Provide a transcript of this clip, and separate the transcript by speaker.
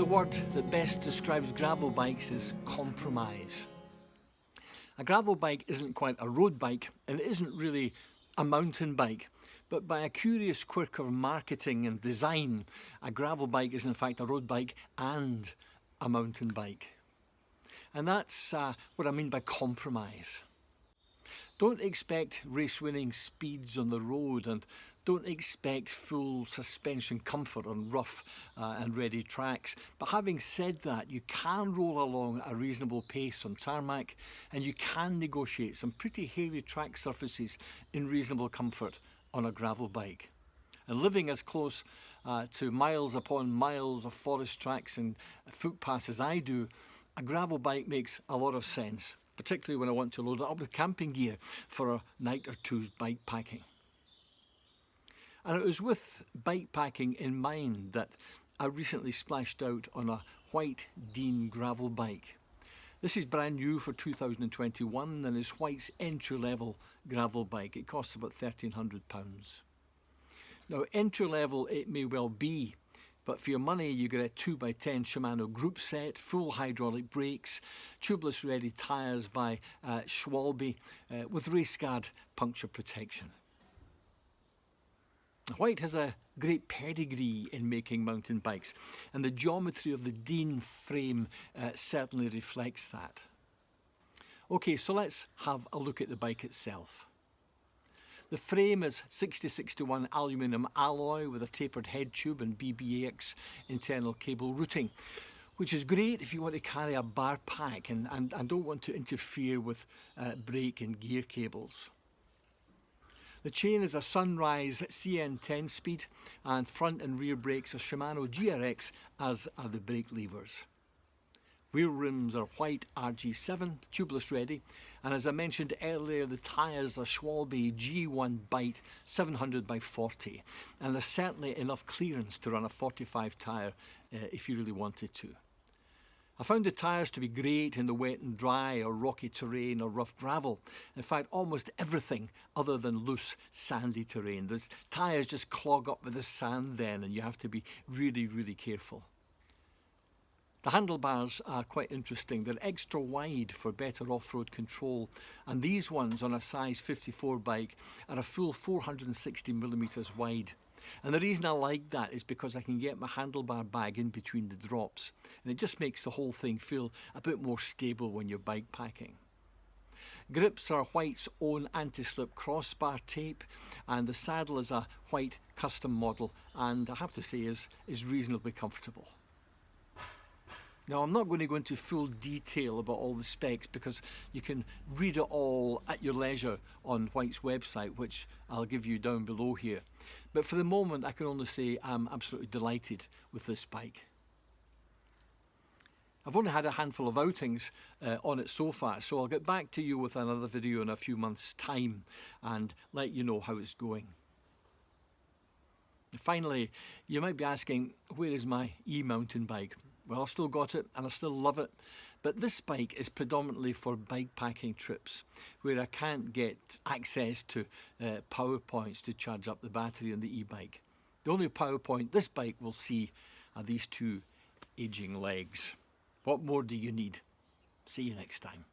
Speaker 1: the word that best describes gravel bikes is compromise. A gravel bike isn't quite a road bike, and it isn't really a mountain bike, but by a curious quirk of marketing and design, a gravel bike is in fact a road bike and a mountain bike. And that's what I mean by compromise. Don't expect race-winning speeds on the road, and don't expect full suspension comfort on rough and ready tracks. But having said that, you can roll along a reasonable pace on tarmac, and you can negotiate some pretty hairy track surfaces in reasonable comfort on a gravel bike. And living as close to miles upon miles of forest tracks and footpaths as I do, a gravel bike makes a lot of sense, particularly when I want to load it up with camping gear for a night or two's bike packing. And it was with bike packing in mind that I recently splashed out on a Whyte Dean gravel bike. This is brand new for 2021 and is Whyte's entry-level gravel bike. It costs about £1,300. Now, entry-level it may well be, but for your money you get a 2x10 Shimano group set, full hydraulic brakes, tubeless ready tyres by Schwalbe with race guard puncture protection. Whyte has a great pedigree in making mountain bikes, and the geometry of the Dean frame certainly reflects that. Okay, so let's have a look at the bike itself. The frame is 6061 aluminium alloy with a tapered head tube and BBAX internal cable routing, which is great if you want to carry a bar pack and don't want to interfere with brake and gear cables. The chain is a Sunrise CN 10 speed, and front and rear brakes are Shimano GRX, as are the brake levers. Wheel rims are Whyte RG7, tubeless ready, and as I mentioned earlier, the tyres are Schwalbe G1 Byte 700x40, and there's certainly enough clearance to run a 45 tyre if you really wanted to. I found the tyres to be great in the wet and dry or rocky terrain or rough gravel. In fact, almost everything other than loose sandy terrain. The tyres just clog up with the sand then, and you have to be really, really careful. The handlebars are quite interesting. They're extra wide for better off-road control, and these ones on a size 54 bike are a full 460mm wide. And the reason I like that is because I can get my handlebar bag in between the drops, and it just makes the whole thing feel a bit more stable when you're bike packing. Grips are Whyte's own anti-slip crossbar tape, and the saddle is a Whyte custom model, and I have to say is reasonably comfortable. Now, I'm not going to go into full detail about all the specs because you can read it all at your leisure on Whyte's website, which I'll give you down below here. But for the moment, I can only say I'm absolutely delighted with this bike. I've only had a handful of outings on it so far, so I'll get back to you with another video in a few months' time and let you know how it's going. Finally, you might be asking, where is my e-mountain bike? Well, I've still got it and I still love it, but this bike is predominantly for bike packing trips where I can't get access to power points to charge up the battery on the e-bike. The only power point this bike will see are these two aging legs. What more do you need? See you next time.